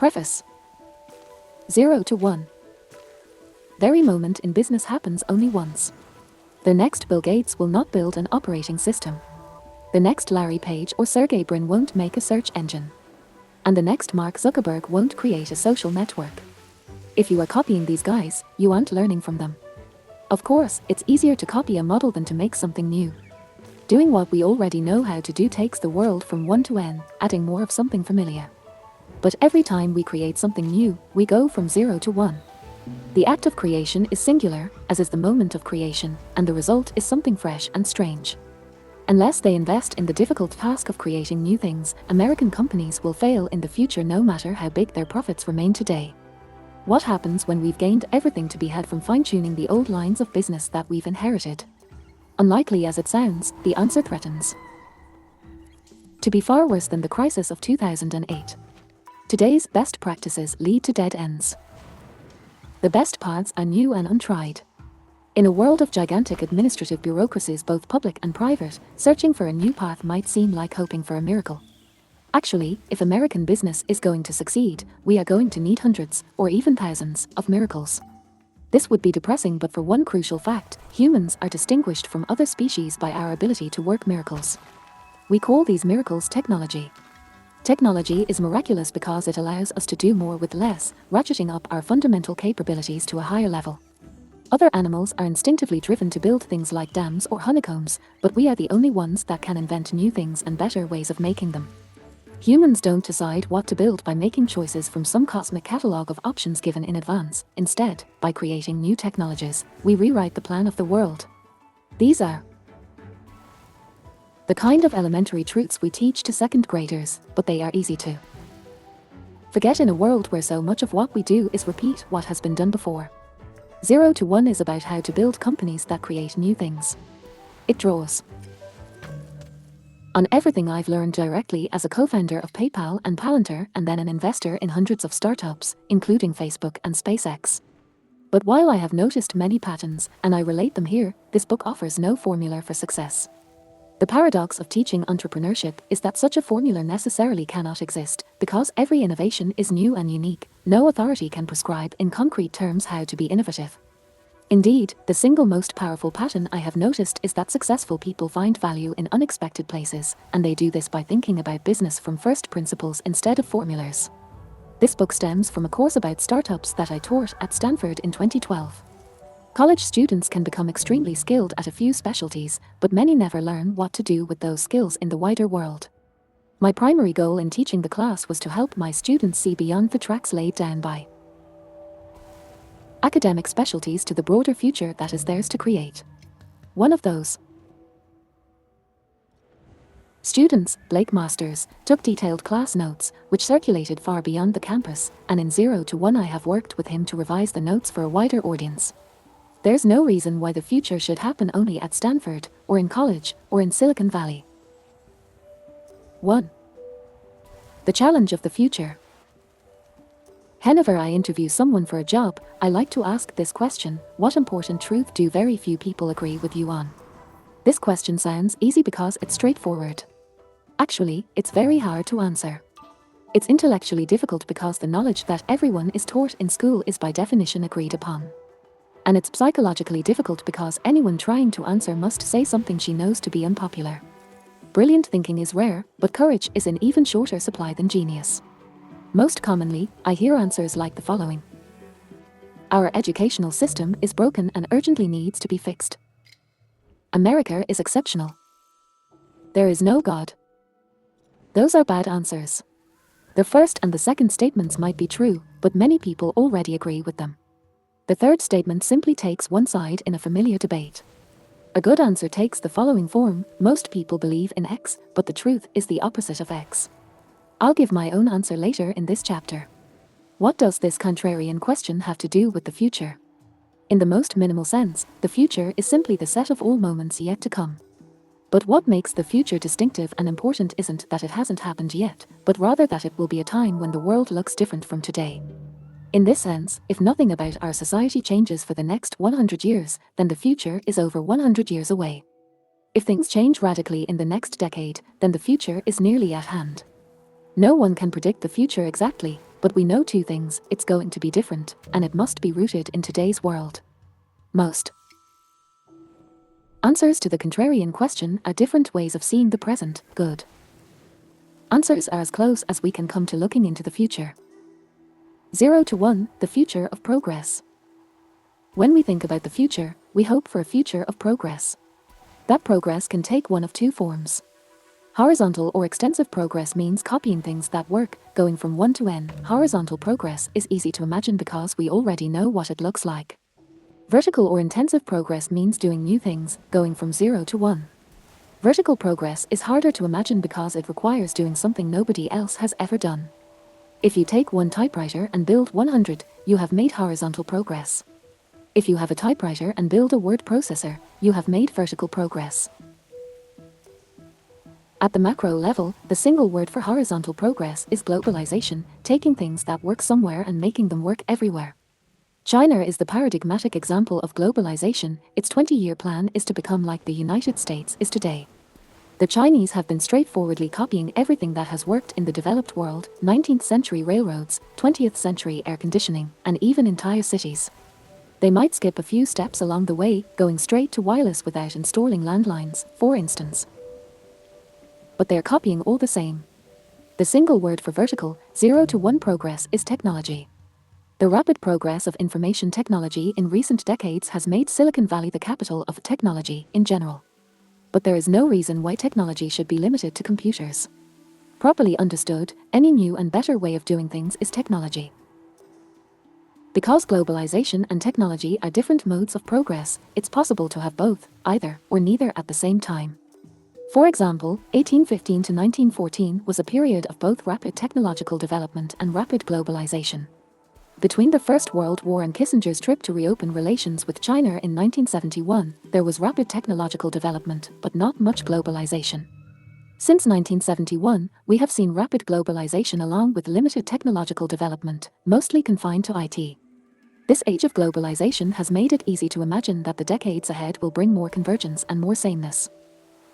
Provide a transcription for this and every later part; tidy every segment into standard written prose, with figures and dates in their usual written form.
Preface. 0 to 1. Very moment in business happens only once. The next Bill Gates will not build an operating system. The next Larry Page or Sergey Brin won't make a search engine. And the next Mark Zuckerberg won't create a social network. If you are copying these guys, you aren't learning from them. Of course, it's easier to copy a model than to make something new. Doing what we already know how to do takes the world from 1 to n, adding more of something familiar. But every time we create something new, we go from 0 to 1. The act of creation is singular, as is the moment of creation, and the result is something fresh and strange. Unless they invest in the difficult task of creating new things, American companies will fail in the future no matter how big their profits remain today. What happens when we've gained everything to be had from fine-tuning the old lines of business that we've inherited? Unlikely as it sounds, the answer threatens to be far worse than the crisis of 2008. Today's best practices lead to dead ends. The best paths are new and untried. In a world of gigantic administrative bureaucracies, both public and private, searching for a new path might seem like hoping for a miracle. Actually, if American business is going to succeed, we are going to need hundreds, or even thousands, of miracles. This would be depressing, but for one crucial fact: humans are distinguished from other species by our ability to work miracles. We call these miracles technology. Technology is miraculous because it allows us to do more with less, ratcheting up our fundamental capabilities to a higher level. Other animals are instinctively driven to build things like dams or honeycombs, but we are the only ones that can invent new things and better ways of making them. Humans don't decide what to build by making choices from some cosmic catalogue of options given in advance. Instead, by creating new technologies, we rewrite the plan of the world. These are the kind of elementary truths we teach to second graders, but they are easy to forget in a world where so much of what we do is repeat what has been done before. 0 to 1 is about how to build companies that create new things. It draws on everything I've learned directly as a co-founder of PayPal and Palantir, and then an investor in hundreds of startups, including Facebook and SpaceX. But while I have noticed many patterns, and I relate them here, this book offers no formula for success. The paradox of teaching entrepreneurship is that such a formula necessarily cannot exist, because every innovation is new and unique. No authority can prescribe in concrete terms how to be innovative. Indeed, the single most powerful pattern I have noticed is that successful people find value in unexpected places, and they do this by thinking about business from first principles instead of formulas. This book stems from a course about startups that I taught at Stanford in 2012. College students can become extremely skilled at a few specialties, but many never learn what to do with those skills in the wider world. My primary goal in teaching the class was to help my students see beyond the tracks laid down by academic specialties to the broader future that is theirs to create. One of those students, Blake Masters, took detailed class notes, which circulated far beyond the campus, and in 0 to 1 I have worked with him to revise the notes for a wider audience. There's no reason why the future should happen only at Stanford, or in college, or in Silicon Valley. 1. The challenge of the future. Whenever I interview someone for a job, I like to ask this question: what important truth do very few people agree with you on? This question sounds easy because it's straightforward. Actually, it's very hard to answer. It's intellectually difficult because the knowledge that everyone is taught in school is by definition agreed upon. And it's psychologically difficult because anyone trying to answer must say something she knows to be unpopular. Brilliant thinking is rare, but courage is in even shorter supply than genius. Most commonly, I hear answers like the following: our educational system is broken and urgently needs to be fixed. America is exceptional. There is no God. Those are bad answers. The first and the second statements might be true, but many people already agree with them. The third statement simply takes one side in a familiar debate. A good answer takes the following form: most people believe in X, but the truth is the opposite of X. I'll give my own answer later in this chapter. What does this contrarian question have to do with the future? In the most minimal sense, the future is simply the set of all moments yet to come. But what makes the future distinctive and important isn't that it hasn't happened yet, but rather that it will be a time when the world looks different from today. In this sense, if nothing about our society changes for the next 100 years, then the future is over 100 years away. If things change radically in the next decade, then the future is nearly at hand. No one can predict the future exactly, But we know two things: it's going to be different, and it must be rooted in today's world. Most answers to the contrarian question are different ways of seeing the present. Good answers are as close as we can come to looking into the future. 0 to 1, the future of progress. When we think about the future, we hope for a future of progress. That progress can take one of two forms. Horizontal or extensive progress means copying things that work, going from 1 to n. Horizontal progress is easy to imagine because we already know what it looks like. Vertical or intensive progress means doing new things, going from 0 to 1. Vertical progress is harder to imagine because it requires doing something nobody else has ever done. If you take one typewriter and build 100, you have made horizontal progress. If you have a typewriter and build a word processor, you have made vertical progress. At the macro level, the single word for horizontal progress is globalization, taking things that work somewhere and making them work everywhere. China is the paradigmatic example of globalization. Its 20-year plan is to become like the United States is today. The Chinese have been straightforwardly copying everything that has worked in the developed world: 19th century railroads, 20th century air conditioning, and even entire cities. They might skip a few steps along the way, going straight to wireless without installing landlines, for instance. But they're copying all the same. The single word for vertical, 0 to 1 progress is technology. The rapid progress of information technology in recent decades has made Silicon Valley the capital of technology in general. But there is no reason why technology should be limited to computers. Properly understood, any new and better way of doing things is technology. Because globalization and technology are different modes of progress, it's possible to have both, either, or neither at the same time. For example, 1815 to 1914 was a period of both rapid technological development and rapid globalization. Between the First World War and Kissinger's trip to reopen relations with China in 1971, there was rapid technological development, but not much globalization. Since 1971, we have seen rapid globalization along with limited technological development, mostly confined to IT. This age of globalization has made it easy to imagine that the decades ahead will bring more convergence and more sameness.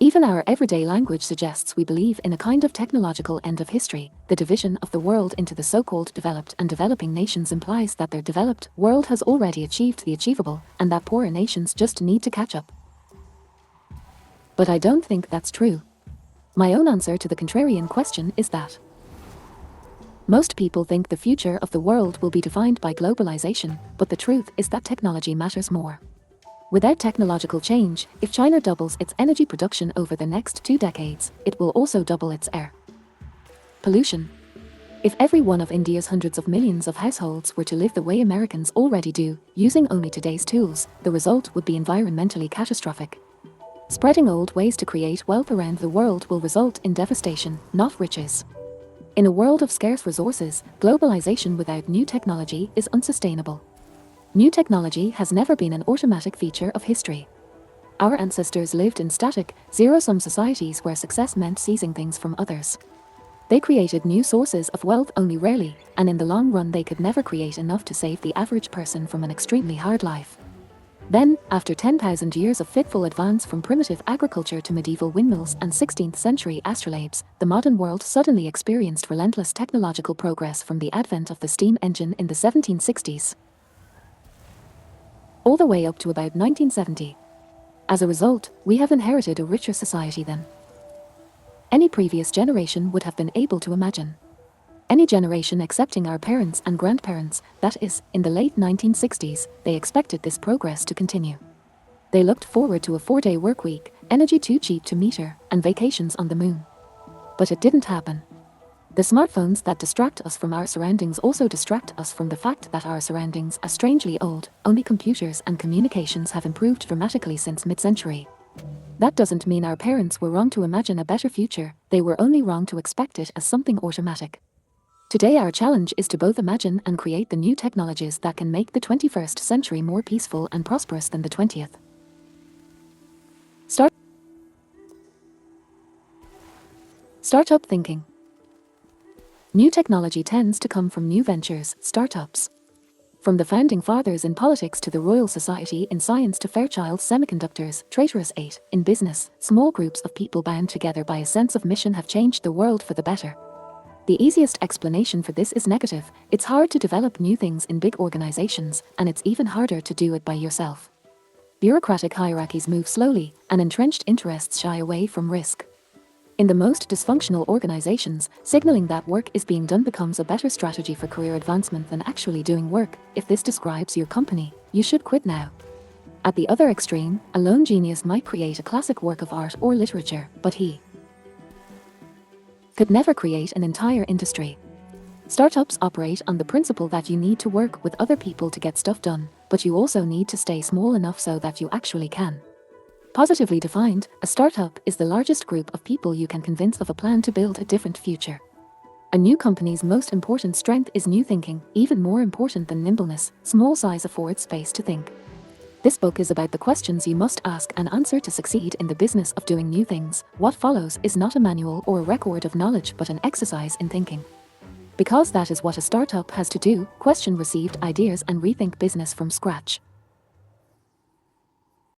Even our everyday language suggests we believe in a kind of technological end of history. The division of the world into the so-called developed and developing nations implies that their developed world has already achieved the achievable, and that poorer nations just need to catch up. But I don't think that's true. My own answer to the contrarian question is that most people think the future of the world will be defined by globalization, but the truth is that technology matters more. Without technological change, if China doubles its energy production over the next 2 decades, it will also double its air pollution. If every one of India's hundreds of millions of households were to live the way Americans already do, using only today's tools, the result would be environmentally catastrophic. Spreading old ways to create wealth around the world will result in devastation, not riches. In a world of scarce resources, globalization without new technology is unsustainable. New technology has never been an automatic feature of history. Our ancestors lived in static, zero-sum societies where success meant seizing things from others. They created new sources of wealth only rarely, and in the long run they could never create enough to save the average person from an extremely hard life. Then, after 10,000 years of fitful advance from primitive agriculture to medieval windmills and 16th century astrolabes, the modern world suddenly experienced relentless technological progress from the advent of the steam engine in the 1760s. All the way up to about 1970. As a result, we have inherited a richer society than any previous generation would have been able to imagine. Any generation excepting our parents and grandparents, that is, in the late 1960s, they expected this progress to continue. They looked forward to a 4-day work week, energy too cheap to meter, and vacations on the moon. But it didn't happen. The smartphones that distract us from our surroundings also distract us from the fact that our surroundings are strangely old. Only computers and communications have improved dramatically since mid-century. That doesn't mean our parents were wrong to imagine a better future, they were only wrong to expect it as something automatic. Today our challenge is to both imagine and create the new technologies that can make the 21st century more peaceful and prosperous than the 20th. Startup thinking. New technology tends to come from new ventures, startups. From the founding fathers in politics to the Royal Society in science to Fairchild Semiconductors, Traitorous 8, in business, small groups of people bound together by a sense of mission have changed the world for the better. The easiest explanation for this is negative. It's hard to develop new things in big organizations, and it's even harder to do it by yourself. Bureaucratic hierarchies move slowly, and entrenched interests shy away from risk. In the most dysfunctional organizations, signaling that work is being done becomes a better strategy for career advancement than actually doing work. If this describes your company, you should quit now. At the other extreme, a lone genius might create a classic work of art or literature, but he could never create an entire industry. Startups operate on the principle that you need to work with other people to get stuff done, but you also need to stay small enough so that you actually can. Positively defined, a startup is the largest group of people you can convince of a plan to build a different future. A new company's most important strength is new thinking. Even more important than nimbleness, small size affords space to think. This book is about the questions you must ask and answer to succeed in the business of doing new things. What follows is not a manual or a record of knowledge but an exercise in thinking. Because that is what a startup has to do: question received ideas and rethink business from scratch.